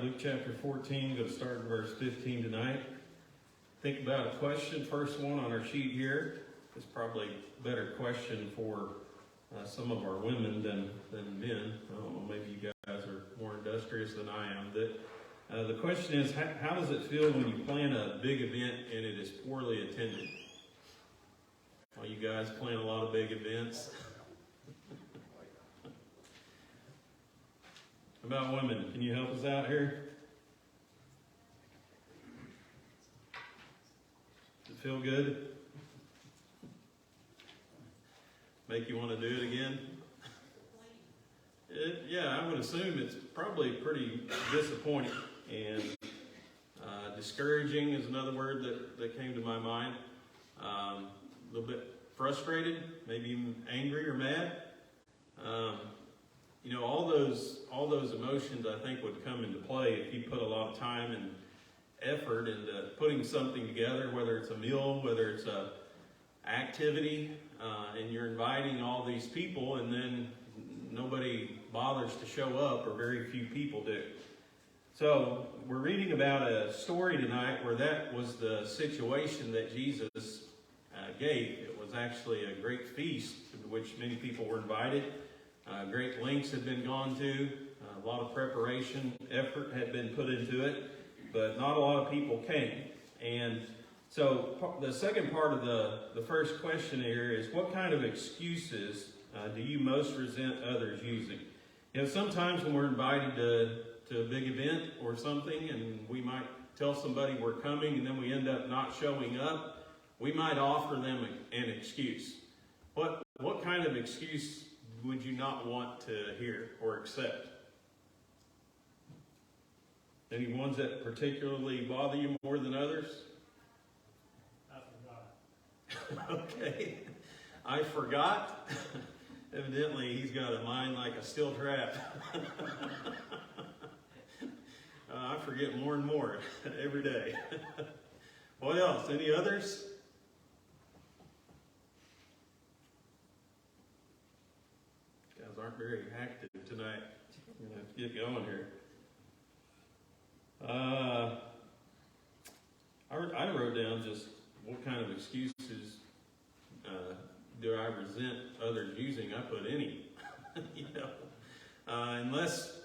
Luke chapter 14, going to start in verse 15 tonight. Think about a question. First one on our sheet here is probably a better question for some of our women than men. I don't know, maybe you guys are more industrious than I am. The question is, how does it feel when you plan a big event and it is poorly attended? Well, you guys plan a lot of big events. How about women? Can you help us out here? Does it feel good? Make you want to do it again? Yeah, I would assume it's probably pretty disappointing, and discouraging is another word that came to my mind. A little bit frustrated, maybe even angry or mad. All those emotions I think would come into play if you put a lot of time and effort into putting something together, whether it's a meal, whether it's a activity, and you're inviting all these people and then nobody bothers to show up, or very few people do. So we're reading about a story tonight where that was the situation that Jesus gave. It was actually a great feast to which many people were invited. Great lengths had been gone to. A lot of preparation, effort had been put into it, but not a lot of people came. And so the second part of the first question here is, what kind of excuses do you most resent others using? Sometimes when we're invited to a big event or something, and we might tell somebody we're coming and then we end up not showing up, we might offer them an excuse. What kind of excuse would you not want to hear or accept? Any ones that particularly bother you more than others? I forgot. Okay. I forgot. Evidently, he's got a mind like a steel trap. I forget more and more every day. What else? Any others? Guys aren't very active tonight. We're going to have to get going here. I wrote down just what kind of excuses do I resent others using. I put any, unless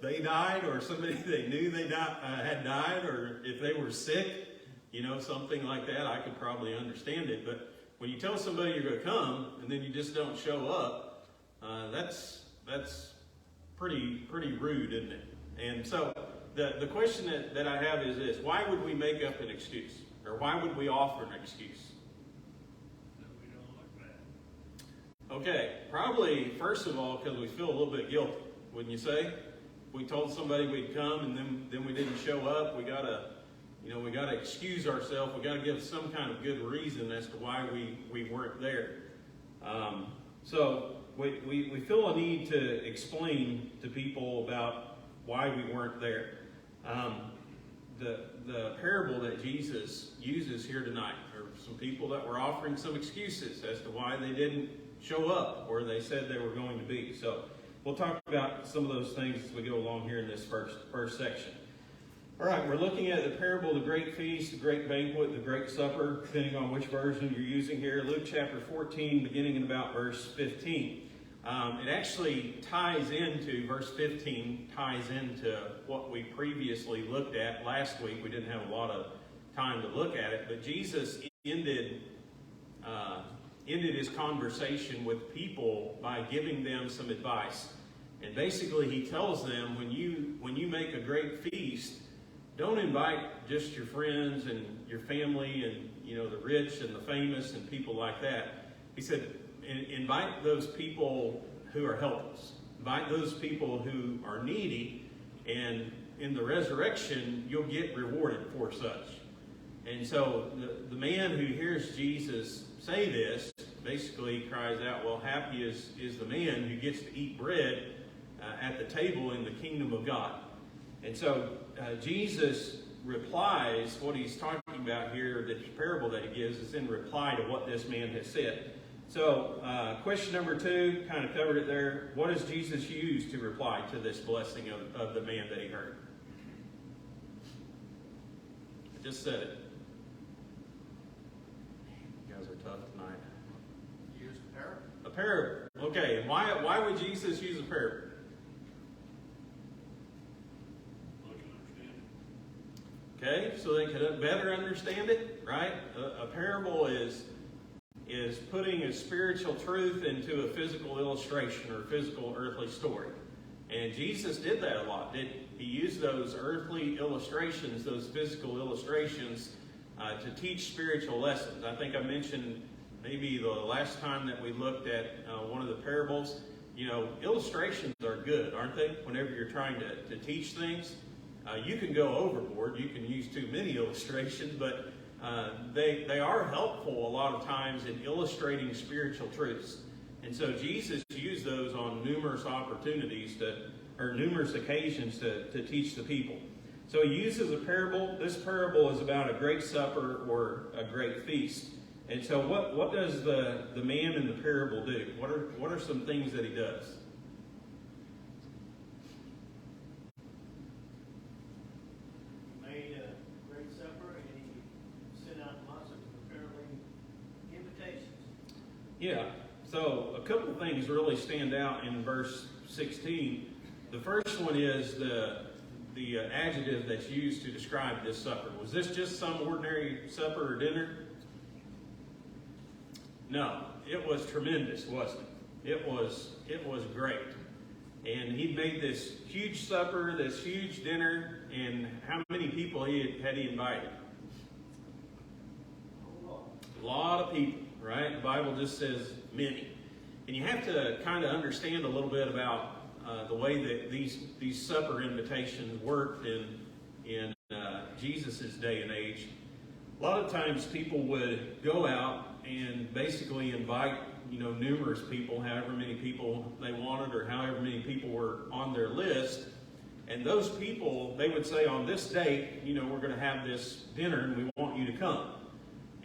they died, or somebody they knew had died, or if they were sick, something like that, I could probably understand it. But when you tell somebody you're going to come and then you just don't show up, that's pretty rude, isn't it? And so the question that I have is this: why would we make up an excuse, or why would we offer an excuse? Okay, probably, first of all, because we feel a little bit guilty, wouldn't you say? We told somebody we'd come and then we didn't show up. We gotta excuse ourselves. We gotta give some kind of good reason as to why we weren't there. So we feel a need to explain to people about why we weren't there. The parable that Jesus uses here tonight, there were some people that were offering some excuses as to why they didn't show up where they said they were going to be. So we'll talk about some of those things as we go along here in this first section. All right, we're looking at the parable of the great feast, the great banquet, the great supper, depending on which version you're using here. Luke chapter 14, beginning in about verse 15. It actually ties into, verse 15 ties into what we previously looked at last week. We didn't have a lot of time to look at it, but Jesus ended his conversation with people by giving them some advice. And basically he tells them, when you make a great feast, don't invite just your friends and your family and the rich and the famous and people like that. He said, invite those people who are helpless. Invite those people who are needy, and in the resurrection you'll get rewarded for such. And so the man who hears Jesus say this basically cries out, well, happy is the man who gets to eat bread at the table in the kingdom of God. And so Jesus replies, what he's talking about here, the parable that he gives, is in reply to what this man has said. So question number 2, kind of covered it there. What does Jesus use to reply to this blessing of the man that he heard? Just said it. You guys are tough tonight. Use a parable. A parable. Okay, why would Jesus use a parable? Okay, so they could better understand it, right? A parable is putting a spiritual truth into a physical illustration or physical earthly story. And Jesus did that a lot. He used those earthly illustrations, those physical illustrations, to teach spiritual lessons. I think I mentioned maybe the last time that we looked at one of the parables. You know, illustrations are good, aren't they? Whenever you're trying to teach things. You can go overboard. You can use too many illustrations, but they are helpful a lot of times in illustrating spiritual truths. And so Jesus used those on numerous opportunities numerous occasions to teach the people. So he uses a parable. This parable is about a great supper or a great feast. And so what does the man in the parable do? What are some things that he does? Yeah, so a couple of things really stand out in verse 16. The first one is the adjective that's used to describe this supper. Was this just some ordinary supper or dinner? No, it was tremendous, wasn't it? It was great. And he made this huge supper, this huge dinner, and how many people had he invited? A lot of people. Right? The Bible just says many. And you have to kind of understand a little bit about the way that these supper invitations worked in Jesus' day and age. A lot of times people would go out and basically invite, numerous people, however many people they wanted or however many people were on their list. And those people, they would say, on this date, we're going to have this dinner and we want you to come.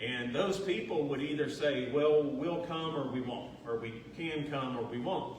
And those people would either say, well, we'll come or we won't, or we can come or we won't.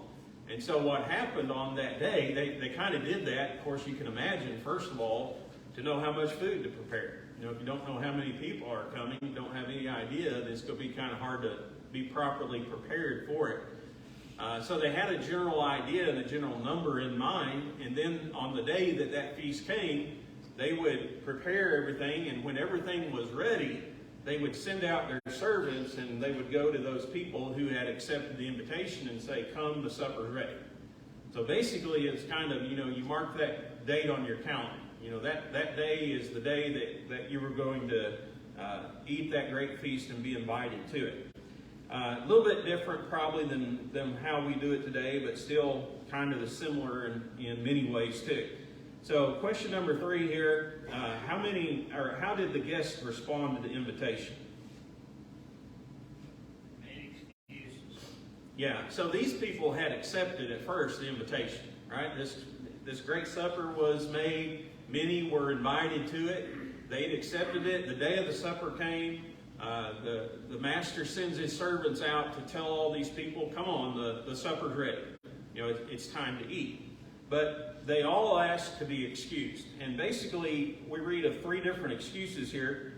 And so what happened on that day, they kind of did that. Of course, you can imagine, first of all, to know how much food to prepare. If you don't know how many people are coming, you don't have any idea, then it's going to be kind of hard to be properly prepared for it. So they had a general idea and a general number in mind, and then on the day that feast came, they would prepare everything, and when everything was ready, they would send out their servants and they would go to those people who had accepted the invitation and say, come, the supper's ready. So basically it's kind of, you mark that date on your calendar. That day is the day that you were going to eat that great feast and be invited to it. A little bit different probably than how we do it today, but still kind of similar in many ways too. So question number 3 here, how did the guests respond to the invitation? Made excuses. Yeah, so these people had accepted at first the invitation, right? This great supper was made. Many were invited to it. They'd accepted it. The day of the supper came. The master sends his servants out to tell all these people, come on, the supper's ready. It's time to eat. But they all asked to be excused. And basically, we read of 3 different excuses here.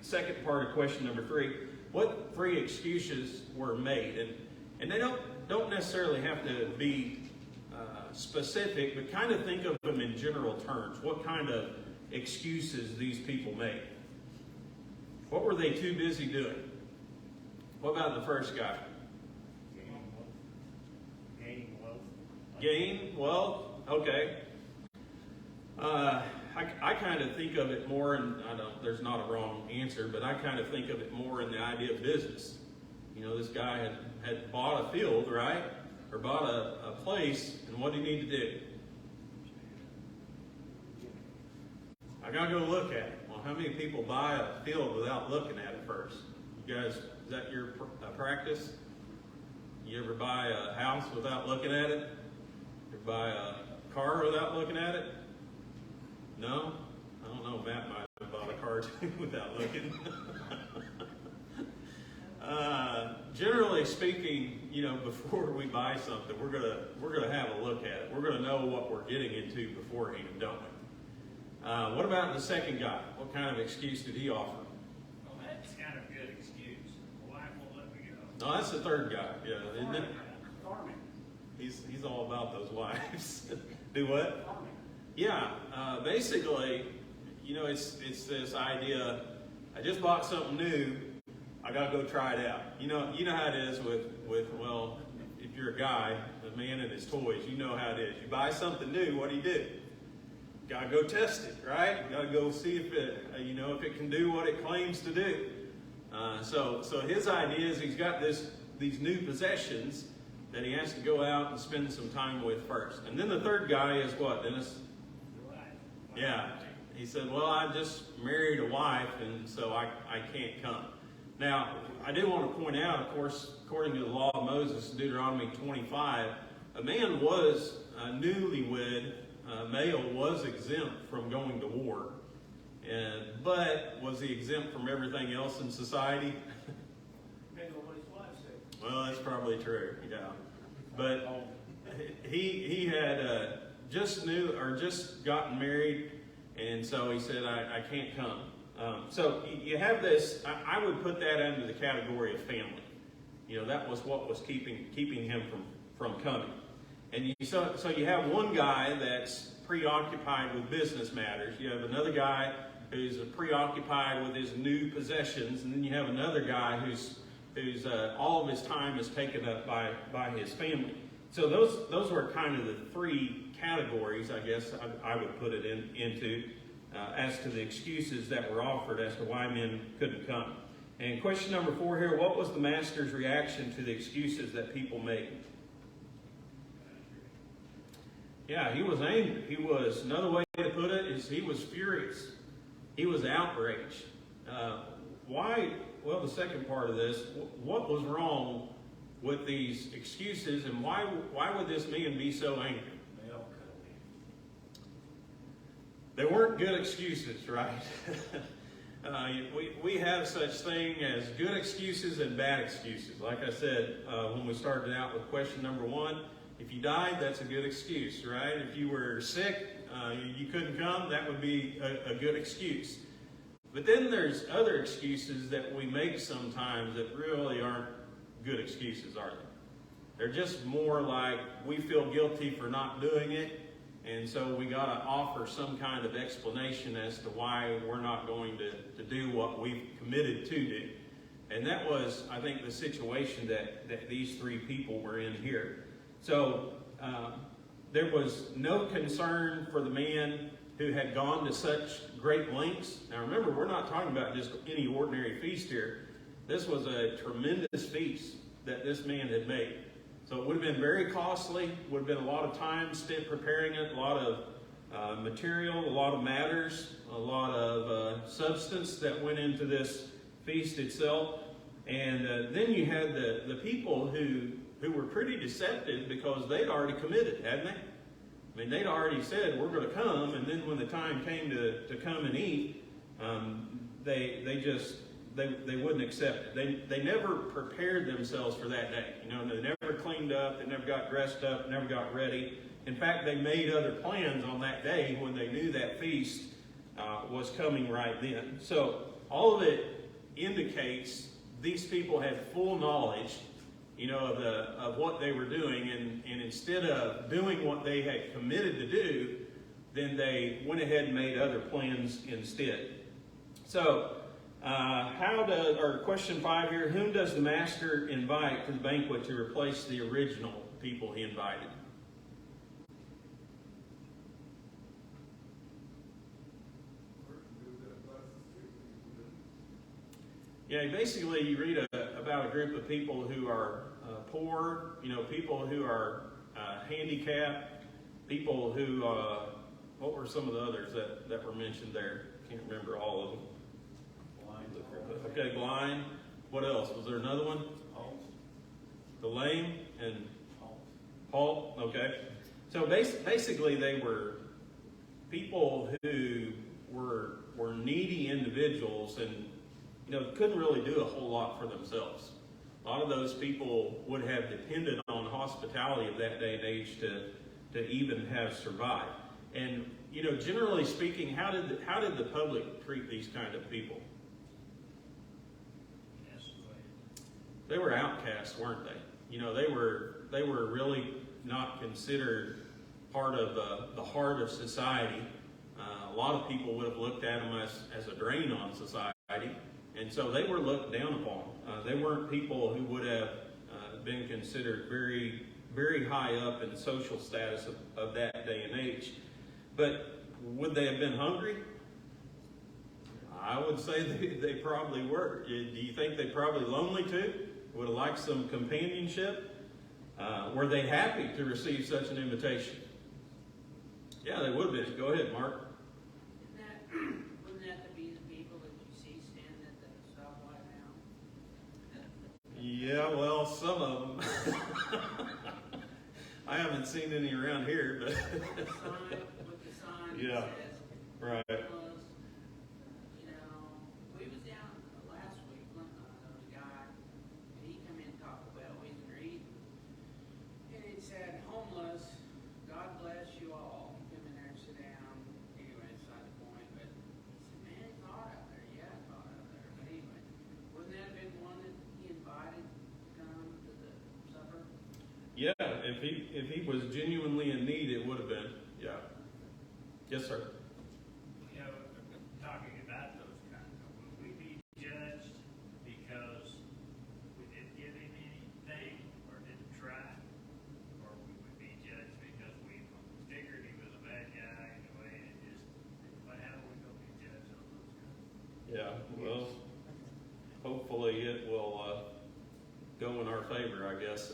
Second part of question number 3. What 3 excuses were made? And they don't necessarily have to be specific, but kind of think of them in general terms. What kind of excuses these people made? What were they too busy doing? What about the first guy? Gaining wealth. Gain wealth? Okay. I kind of think of it more, and there's not a wrong answer, but I kind of think of it more in the idea of business. This guy had bought a field, right? Or bought a place, and what did he need to do? I gotta go look at it. Well, how many people buy a field without looking at it first? You guys, is that your practice? You ever buy a house without looking at it? You ever buy a car without looking at it? No? I don't know. Matt might have bought a car too without looking. Generally speaking, before we buy something, we're gonna have a look at it. We're gonna know what we're getting into beforehand, don't we? What about the second guy? What kind of excuse did he offer? Well, that's kind of a good excuse. My wife won't let me go. No, that's the third guy, yeah, isn't it? Farming. He's all about those wives. Do what? Farming. Yeah, basically, it's this idea. I just bought something new. I gotta go try it out. You know how it is with well, if you're a guy, a man and his toys, you know how it is. You buy something new, what do? You gotta go test it, right? You gotta go see if it, if it can do what it claims to do. So his idea is he's got these new possessions that he has to go out and spend some time with first. And then the third guy is what, Dennis? Right. Yeah. He said, well, I just married a wife, and so I can't come. Now, I do want to point out, of course, according to the law of Moses, Deuteronomy 25, a man was a newlywed male was exempt from going to war. But was he exempt from everything else in society? Depends on what his wife said. Well, that's probably true, yeah. But he had just gotten married, and so he said, I can't come. So you have this, I would put that under the category of family. That was what was keeping him from coming. And so you have one guy that's preoccupied with business matters. You have another guy who's preoccupied with his new possessions, and then you have another guy who's all of his time is taken up by his family. So those were kind of the three categories, I guess I would put it into as to the excuses that were offered as to why men couldn't come. And question number 4 here, what was the master's reaction to the excuses that people made? Yeah, he was angry. Another way to put it is he was furious. He was outraged. Why? Well, the second part of this, what was wrong with these excuses, and why would this man be so angry? They weren't good excuses, right? We have such thing as good excuses and bad excuses. Like I said, when we started out with question number 1, if you died, that's a good excuse, right? If you were sick, you couldn't come, that would be a good excuse. But then there's other excuses that we make sometimes that really aren't good excuses, are they? They're just more like we feel guilty for not doing it, and so we got to offer some kind of explanation as to why we're not going to do what we've committed to do. And that was, I think, the situation that these three people were in here. So there was no concern for the man who had gone to such great lengths. Now remember, we're not talking about just any ordinary feast here. This was a tremendous feast that this man had made. So it would have been very costly, would have been a lot of time spent preparing it, a lot of material, a lot of matters, a lot of substance that went into this feast itself. And then you had the people who were pretty deceptive because they'd already committed, hadn't they? I mean, they'd already said, we're going to come, and then when the time came to come and eat, they wouldn't accept it. They never prepared themselves for that day. They never cleaned up, they never got dressed up, never got ready. In fact, they made other plans on that day when they knew that feast was coming right then. So all of it indicates these people had full knowledge of what they were doing, and instead of doing what they had committed to do, then they went ahead and made other plans instead. So, question 5 here, whom does the master invite to the banquet to replace the original people he invited? Yeah, basically you read about a group of people who are poor, people who are handicapped, people who, what were some of the others that were mentioned there? Can't remember all of them. Blind. Okay, blind. What else? Was there another one? Halt. The lame and halt. Okay. So basically they were people who were needy individuals and couldn't really do a whole lot for themselves. A lot of those people would have depended on hospitality of that day and age to even have survived. And, you know, generally speaking, how did the public treat these kind of people? They were outcasts, weren't they? You know, they were really not considered part of the heart of society. A lot of people would have looked at them as a drain on society, and so they were looked down upon. They weren't people who would have been considered very, very high up in the social status of that day and age. But would they have been hungry? I would say they probably were. Do you think they probably lonely too? Would have liked some companionship? Were they happy to receive such an invitation? Yeah, they would have been. Go ahead, Mark. Wouldn't that be the people that you see standing at the stoplight now? Yeah, well, some of them. I haven't seen any around here, but With the sign yeah, that says, right. you know, we was down last week, there was a guy, and he come in and talked about we was reading, and it said, homeless, God bless you all. He come in there and sit down, anyway, it's not the point, but he said, man, it's hot out there. Yeah, it's hot out there, but anyway, wouldn't that have been one that he invited to come to the supper? Yeah, if he was genuinely in need, it would have been. Yeah. Yes, sir. You know, talking about those kinds of, would we be judged because we didn't give him anything or didn't try? Or we would be judged because we figured he was a bad guy in a way and just, but how are we going to be judged on those kinds? Yeah. Well, hopefully it will go in our favor, I guess.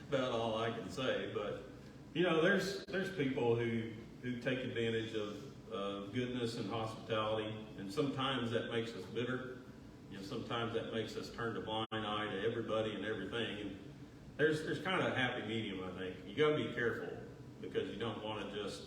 About all I can say, but you know, there's people who take advantage of goodness and hospitality, and sometimes that makes us bitter. You know, sometimes that makes us turn a blind eye to everybody and everything. And there's kind of a happy medium, I think. You got to be careful because you don't want to just,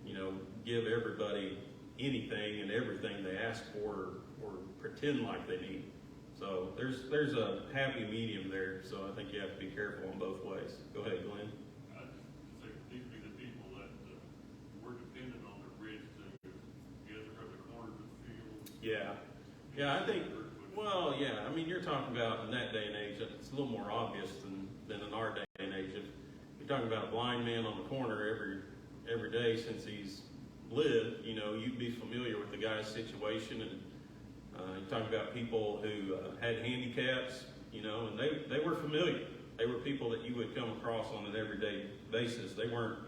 you know, give everybody anything and everything they ask for or pretend like they need. So there's a happy medium there, so I think you have to be careful in both ways. Go ahead, Glenn. I just think these would be the people that were dependent on the bridge to get from the corner to the field. Yeah. Yeah, I think, well, yeah, I mean, you're talking about in that day and age, it's a little more obvious than in our day and age. If you're talking about a blind man on the corner every day since he's lived, you know, you'd be familiar with the guy's situation. And you're talking about people who had handicaps, you know, and they were familiar. They were people that you would come across on an everyday basis. They weren't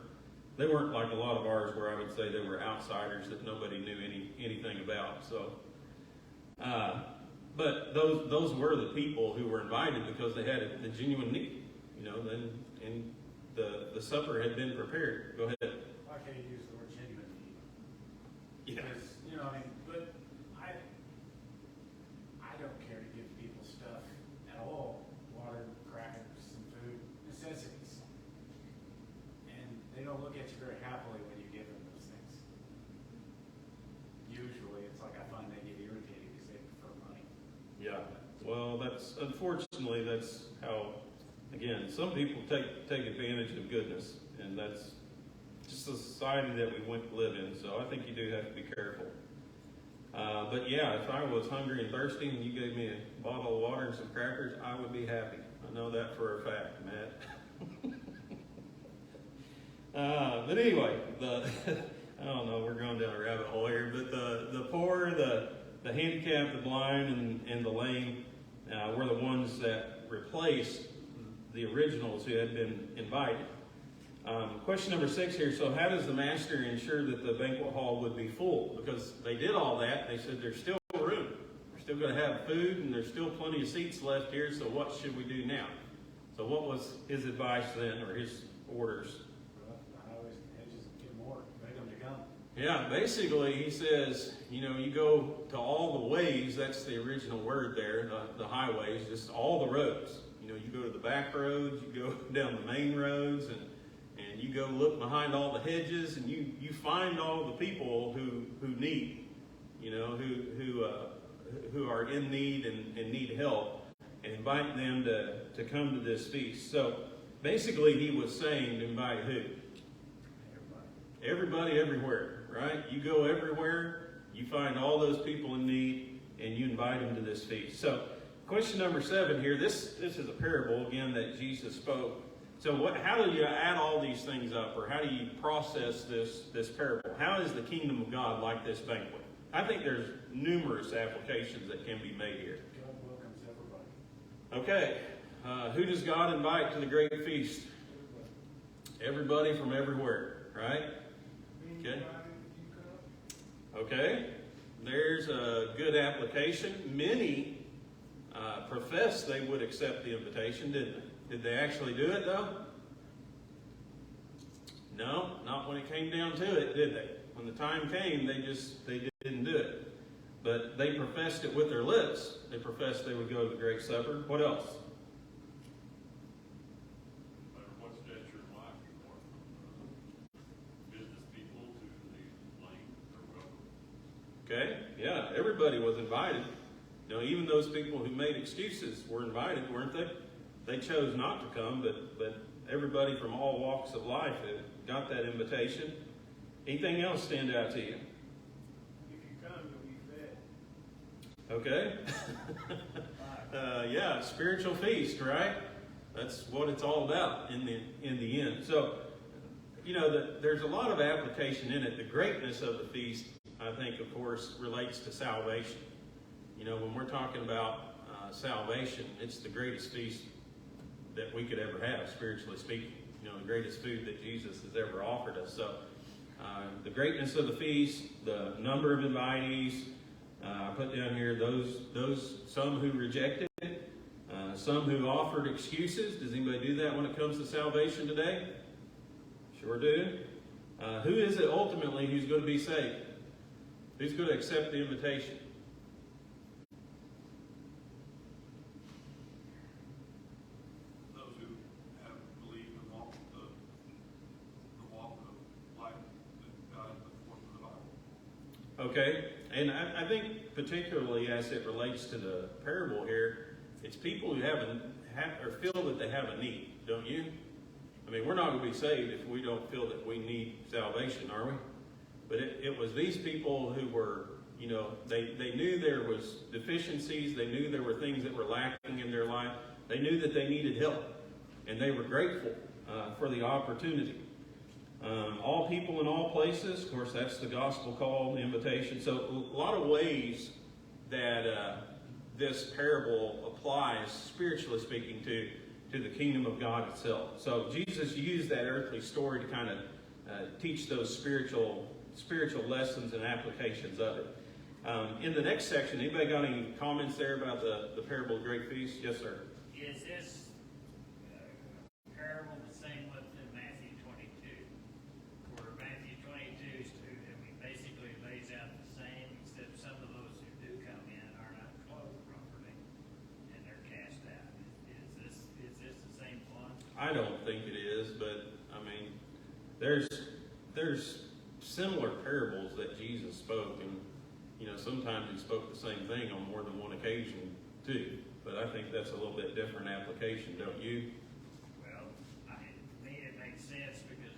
like a lot of ours where I would say they were outsiders that nobody knew anything about. So, but those were the people who were invited because they had a genuine need, you know. And the supper had been prepared. Go ahead. I can't use the word genuine need. Yeah. Because, you know, I mean, but I don't care to give people stuff at all. Water, crackers, some food, necessities. And they don't look at you very happily when you give them those things. Usually, it's like I find they get irritated because they prefer money. Yeah. Well, unfortunately that's how, again, some people take advantage of goodness, and that's just the society that we live in. So I think you do have to be careful. But yeah, if I was hungry and thirsty and you gave me a bottle of water and some crackers, I would be happy. I know that for a fact, Matt. But anyway, I don't know, we're going down a rabbit hole here, but the poor, the handicapped, the blind, and the lame were the ones that replaced the originals who had been invited. Question number 6 here. So how does the master ensure that the banquet hall would be full? Because they did all that. They said there's still room. We're still going to have food and there's still plenty of seats left here. So what should we do now? So what was his advice then, or his orders? Well, I always just get more, beg them to come. Yeah, basically he says, you know, you go to all the ways. That's the original word there, the highways, just all the roads. You know, you go to the back roads, you go down the main roads, and you go look behind all the hedges, and you find all the people who need, you know, who are in need and need help, and invite them to come to this feast. So basically he was saying to invite who? Everybody. everybody everywhere, right? You go everywhere, you find all those people in need, and you invite them to this feast. So, question number 7 here. This is a parable, again, that Jesus spoke. So how do you add all these things up, or how do you process this parable? How is the kingdom of God like this banquet? I think there's numerous applications that can be made here. God welcomes everybody. Okay, who does God invite to the great feast? Everybody from everywhere, right? Okay. Okay, there's a good application. Many professed they would accept the invitation, didn't they? Did they actually do it, though? No, not when it came down to it, did they? When the time came, they didn't do it. But they professed it with their lips. They professed they would go to the great supper. What else? No matter what stature in life you are, from business people to the lame, they're welcome. Okay, yeah, everybody was invited. You know, even those people who made excuses were invited, weren't they? They chose not to come, but everybody from all walks of life got that invitation. Anything else stand out to you? If you come, you'll be fed. Okay. Yeah, spiritual feast, right? That's what it's all about in the end. So, you know, there's a lot of application in it. The greatness of the feast, I think, of course, relates to salvation. You know, when we're talking about salvation, it's the greatest feast that we could ever have, spiritually speaking. You know, the greatest food that Jesus has ever offered us. So, the greatness of the feast, the number of invitees, I put down here those some who rejected it, some who offered excuses. Does anybody do that when it comes to salvation today? Sure do. Who is it ultimately who's going to be saved? Who's going to accept the invitation? Those who have believed and walked the walk of life that God has put forth in the Bible. Okay, and I think particularly as it relates to the parable here, it's people who or feel that they have a need, don't you? I mean, we're not going to be saved if we don't feel that we need salvation, are we? But it was these people who were, you know, they knew there was deficiencies, they knew there were things that were lacking in their life, they knew that they needed help, and they were grateful for the opportunity. All people in all places, of course, that's the gospel call, the invitation. So a lot of ways that this parable applies, spiritually speaking, to the kingdom of God itself. So Jesus used that earthly story to kind of teach those spiritual lessons and applications of it. In the next section, anybody got any comments there about the parable of the great feast? Yes, sir. Is this parable the same with in Matthew 22? Where Matthew 22 basically lays out the same, except some of those who do come in are not clothed properly, and they're cast out. Is this the same one? I don't think it is, but I mean, there's similar parables that Jesus spoke, and you know, sometimes he spoke the same thing on more than one occasion too. But I think that's a little bit different application, don't you? Well, to me it makes sense because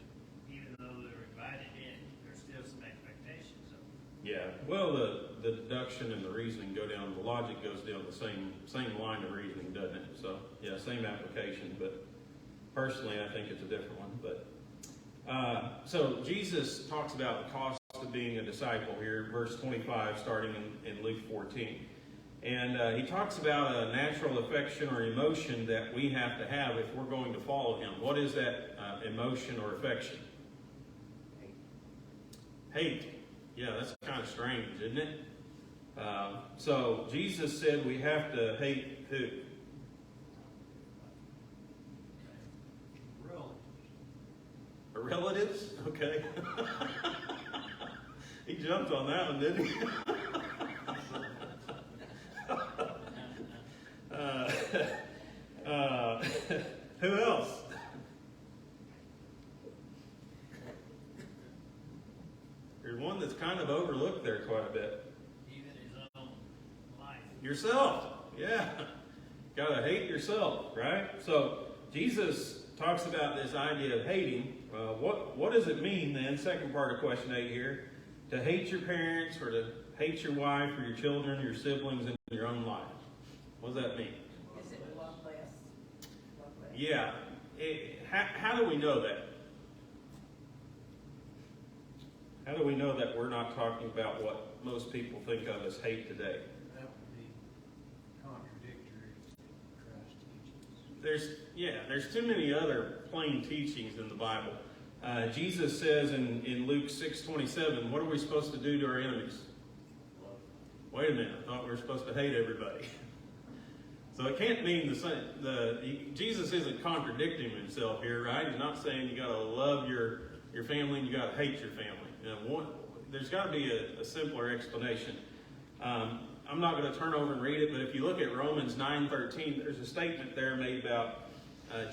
even though they're invited in, there's still some expectations of them. Yeah. Well, the deduction and the reasoning go down. The logic goes down the same line of reasoning, doesn't it? So yeah, same application. But personally, I think it's a different one. But so Jesus talks about the cost of being a disciple here, verse 25, starting in Luke 14. And he talks about a natural affection or emotion that we have to have if we're going to follow him. What is that emotion or affection? Hate. Yeah, that's kind of strange, isn't it? So Jesus said we have to hate who? Relatives? Okay. He jumped on that one, didn't he? Who else? There's one that's kind of overlooked there quite a bit. Even his own life. Yourself. Yeah. Gotta hate yourself, right? So Jesus talks about this idea of hating, What does it mean then, second part of question 8 here, to hate your parents or to hate your wife or your children, your siblings, and your own life? What does that mean? Is it love less? Love less? Yeah. How do we know that? How do we know that we're not talking about what most people think of as hate today? That would be contradictory to Christ's teachings. There's too many other plain teachings in the Bible. Jesus says in Luke 6:27, what are we supposed to do to our enemies? Wait a minute, I thought we were supposed to hate everybody. So it can't mean the same. Jesus isn't contradicting himself here, right? He's not saying you got to love your family and you got to hate your family. There's got to be a simpler explanation. I'm not going to turn over and read it, but if you look at Romans 9:13, there's a statement there made about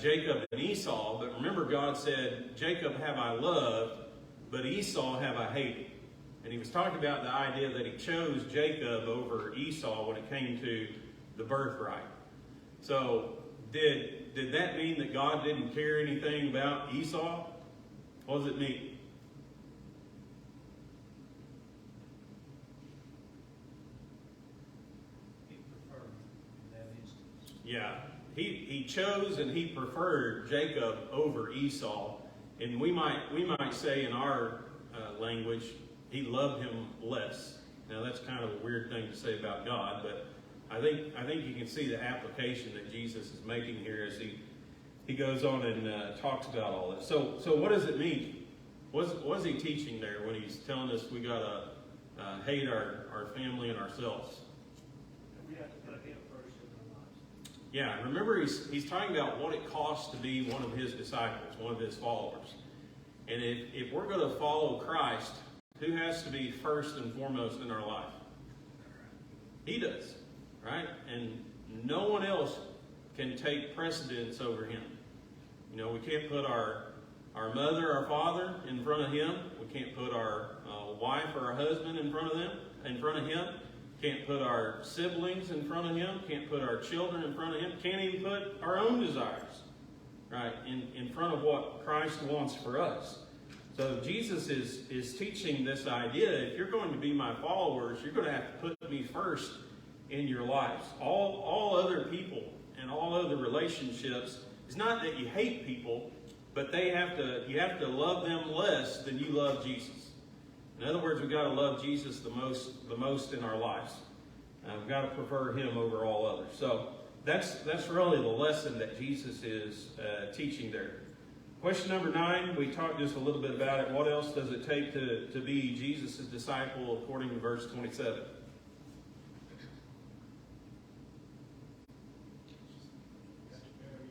Jacob and Esau. But remember, God said, Jacob have I loved, but Esau have I hated. And he was talking about the idea that he chose Jacob over Esau when it came to the birthright. So did that mean that God didn't care anything about Esau? What does it mean? He preferred in that instance. Yeah, he chose and he preferred Jacob over Esau, and we might say in our language, he loved him less. Now that's kind of a weird thing to say about God, but I think you can see the application that Jesus is making here as he goes on and talks about all this. So what does it mean? What's he teaching there when he's telling us we gotta hate our family and ourselves? We have to put him first in our lives. Yeah, remember he's talking about what it costs to be one of his disciples, one of his followers. And if we're going to follow Christ, who has to be first and foremost in our life? He does, right? And no one else can take precedence over him. You know, we can't put our mother, our father in front of him. We can't put our wife or our husband in front of him. Can't put our siblings in front of him. Can't put our children in front of him. Can't even put our own desires, right, in front of what Christ wants for us. So Jesus is teaching this idea. If you're going to be my followers, you're going to have to put me first in your lives. All other people and all other relationships, it's not that you hate people, but you have to love them less than you love Jesus. In other words, we've got to love Jesus the most in our lives. We've got to prefer him over all others. So that's really the lesson that Jesus is teaching there. Question number 9, we talked just a little bit about it. What else does it take to be Jesus' disciple according to verse 27?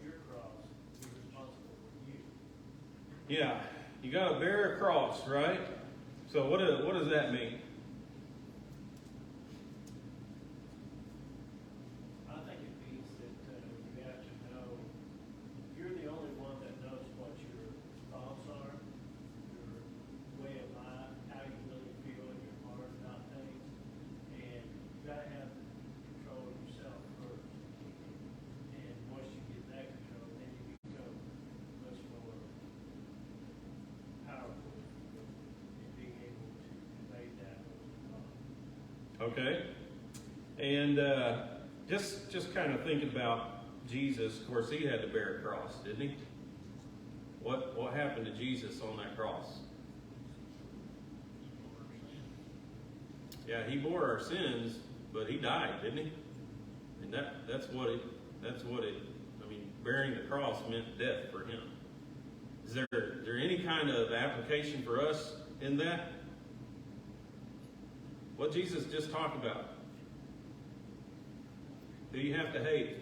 Your cross, be responsible for you. Yeah, you got to bear a cross, right? So what does that mean? I think it means that you have to know, you're the only one that knows what your thoughts are, your way of life, how you really feel in your heart about things, and you got to have control of yourself first. And once you get that control, then you become much more powerful in being able to convey that over God. Okay. And just kind of thinking about Jesus, of course, he had to bear a cross, didn't he? What happened to Jesus on that cross? Yeah, he bore our sins, but he died, didn't he? And that's what it. I mean, bearing the cross meant death for him. Is there any kind of application for us in that? What Jesus just talked about? Who you have to hate?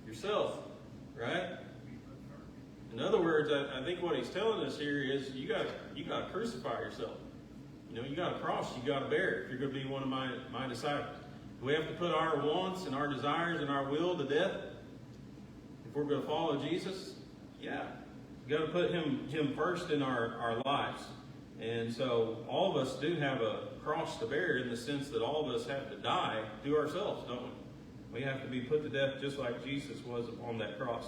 Yourself, right? In other words, I think what he's telling us here is you got to crucify yourself. You know, you got a cross you got to bear if you're going to be one of my disciples. Do we have to put our wants and our desires and our will to death if we're going to follow Jesus? Yeah, you got to put him first in our lives. And so all of us do have a cross to bear in the sense that all of us have to die to ourselves, don't we? We have to be put to death just like Jesus was upon that cross.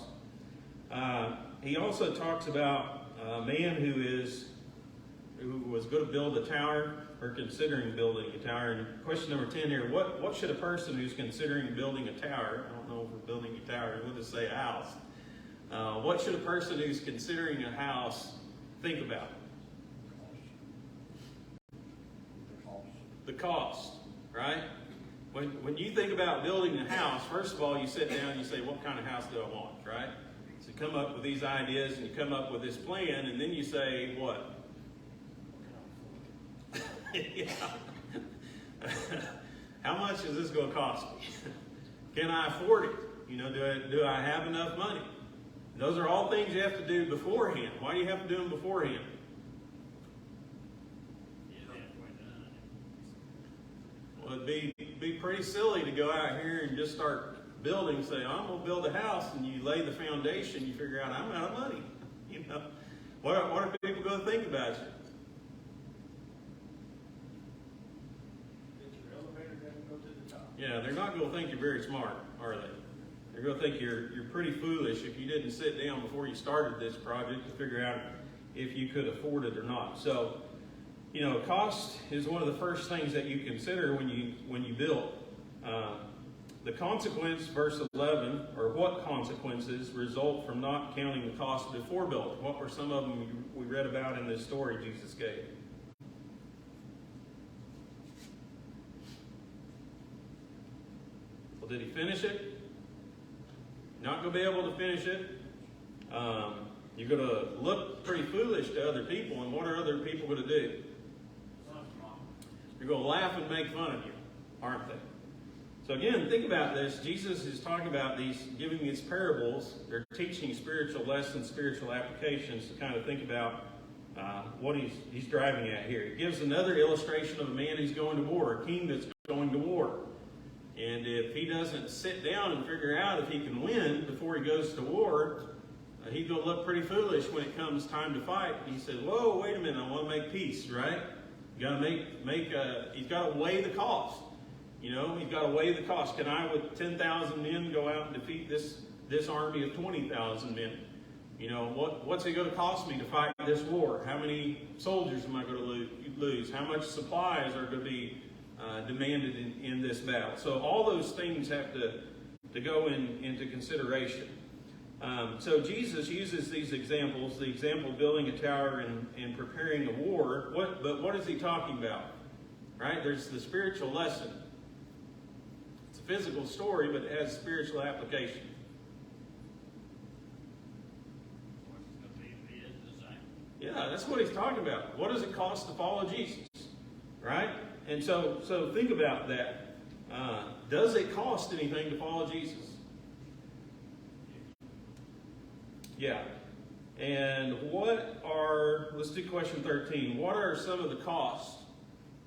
he also talks about a man who was going to build a tower or considering building a tower. And question number 10 here, what should a person who's considering building a tower, I don't know if we're building a tower, we'll just say a house. What should a person who's considering a house think about? The cost, right? When you think about building a house, first of all, you sit down and you say, what kind of house do I want, right? So you come up with these ideas and you come up with this plan, and then you say, what? Yeah. How much is this going to cost me? Can I afford it? You know, do I have enough money? Those are all things you have to do beforehand. Why do you have to do them beforehand? Well, it'd be pretty silly to go out here and just start building, say, I'm going to build a house, and you lay the foundation, you figure out, I'm out of money. You know, what are people going to think about you? Yeah, they're not going to think you're very smart, are they? They're going to think you're pretty foolish if you didn't sit down before you started this project to figure out if you could afford it or not. So, you know, cost is one of the first things that you consider when you build. The consequence, verse 11, or what consequences result from not counting the cost before building? What were some of them we read about in this story Jesus gave? Well, did he finish it? Not going to be able to finish it. You're going to look pretty foolish to other people, and what are other people going to do? They're going to laugh and make fun of you, aren't they? So again, think about this. Jesus is talking about giving these parables. They're teaching spiritual lessons, spiritual applications to kind of think about what he's driving at here. He gives another illustration of a man who's going to war, a king that's going to war. And if he doesn't sit down and figure out if he can win before he goes to war, he's going to look pretty foolish when it comes time to fight. He said, whoa, wait a minute, I want to make peace, right? You got to he's got to weigh the cost. You know, he's got to weigh the cost. Can I, with 10,000 men, go out and defeat this army of 20,000 men? You know, what's it going to cost me to fight this war? How many soldiers am I going to lose? How much supplies are going to be demanded in this battle? So all those things have to go into consideration. So Jesus uses these examples, the example of building a tower and preparing a war. But what is he talking about? Right? There's the spiritual lesson. It's a physical story, but it has spiritual application. Yeah, that's what he's talking about. What does it cost to follow Jesus? Right? And so think about that. Does it cost anything to follow Jesus? Yeah. And let's do question 13. What are some of the costs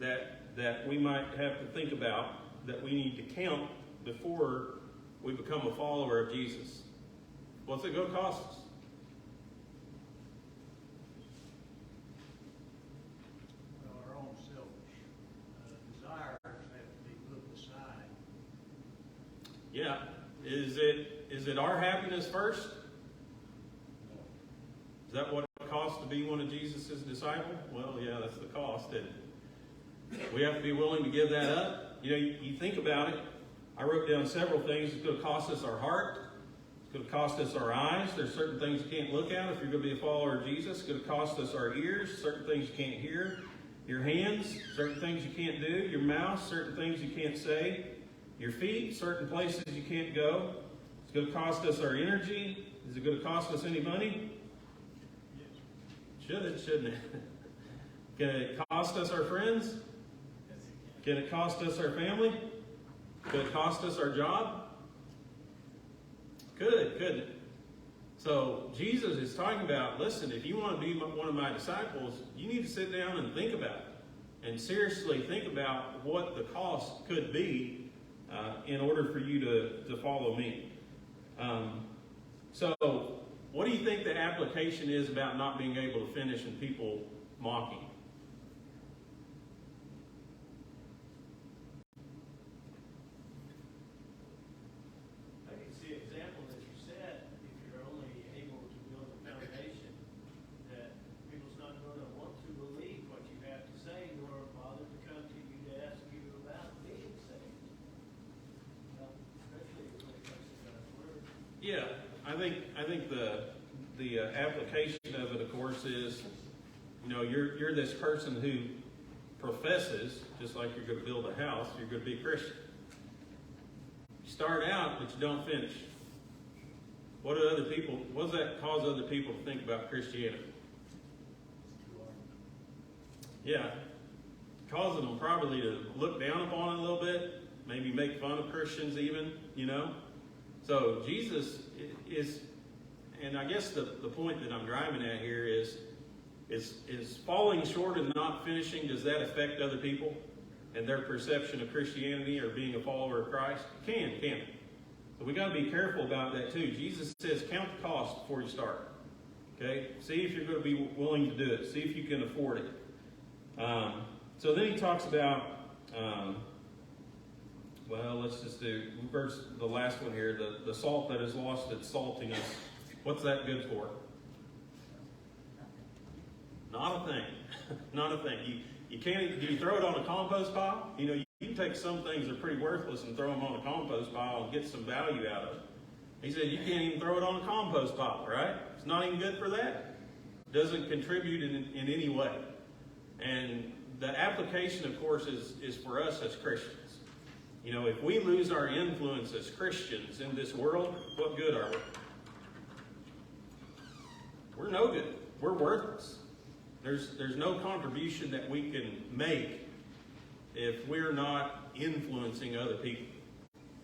that we might have to think about, that we need to count before we become a follower of Jesus? What's it going to cost us? Our own selfish desires have to be put aside. Yeah. Is it our happiness first? Is that what it costs to be one of Jesus' disciples? Well, yeah, that's the cost. We have to be willing to give that up. You know, you think about it. I wrote down several things. It's going to cost us our heart. It's going to cost us our eyes. There's certain things you can't look at if you're going to be a follower of Jesus. It's going to cost us our ears. Certain things you can't hear. Your hands, certain things you can't do. Your mouth, certain things you can't say. Your feet, certain places you can't go. It's going to cost us our energy. Is it going to cost us any money? Should it, shouldn't it? Can it cost us our friends? Can it cost us our family? Could it cost us our job? Could, couldn't it? So Jesus is talking about, listen, if you want to be one of my disciples, you need to sit down and think about it. And seriously think about what the cost could be in order for you to follow me. So what do you think the application is about not being able to finish and people mocking? I can see an example that you said, if you're only able to build a Yeah, I think the application of it, of course, is, you know, you're this person who professes, just like you're going to build a house, you're going to be a Christian. You start out, but you don't finish. What does that cause other people to think about Christianity? Yeah, causing them probably to look down upon it a little bit, maybe make fun of Christians even, you know. So Jesus is, and I guess the point that I'm driving at here is falling short and not finishing, does that affect other people and their perception of Christianity or being a follower of Christ? Can it? So we got to be careful about that too. Jesus says count the cost before you start. Okay? See if you're going to be willing to do it. See if you can afford it. So then he talks about, well, let's just do the last one here. The salt that has lost its saltiness. What's that good for? Not a thing. Not a thing. You can't. Do you throw it on a compost pile? You know, you can take some things that are pretty worthless and throw them on a compost pile and get some value out of it. He said you can't even throw it on a compost pile, right? It's not even good for that. Doesn't contribute in any way. And the application, of course, is for us as Christians. You know, if we lose our influence as Christians in this world, what good are we? We're no good. We're worthless. There's no contribution that we can make if we're not influencing other people.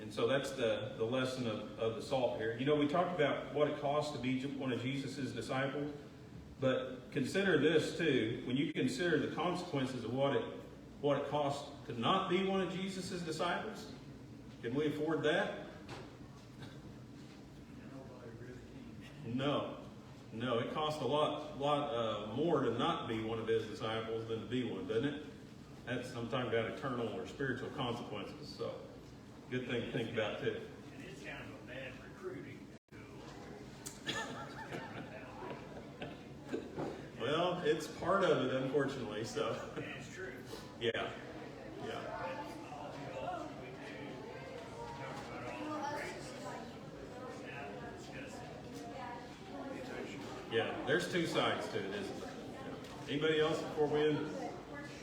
And so that's the lesson of the salt here. You know, we talked about what it costs to be one of Jesus' disciples. But consider this too, when you consider the consequences of what it costs to not be one of Jesus' disciples. Can we afford that? No, it costs a lot more to not be one of his disciples than to be one, doesn't it? That's, I'm talking about eternal or spiritual consequences. So, good thing to think about too. And it's kind of a bad recruiting tool. Well, it's part of it, unfortunately. So, And it's true. yeah. Yeah, there's two sides to it, isn't there? Yeah. Anybody else before we end?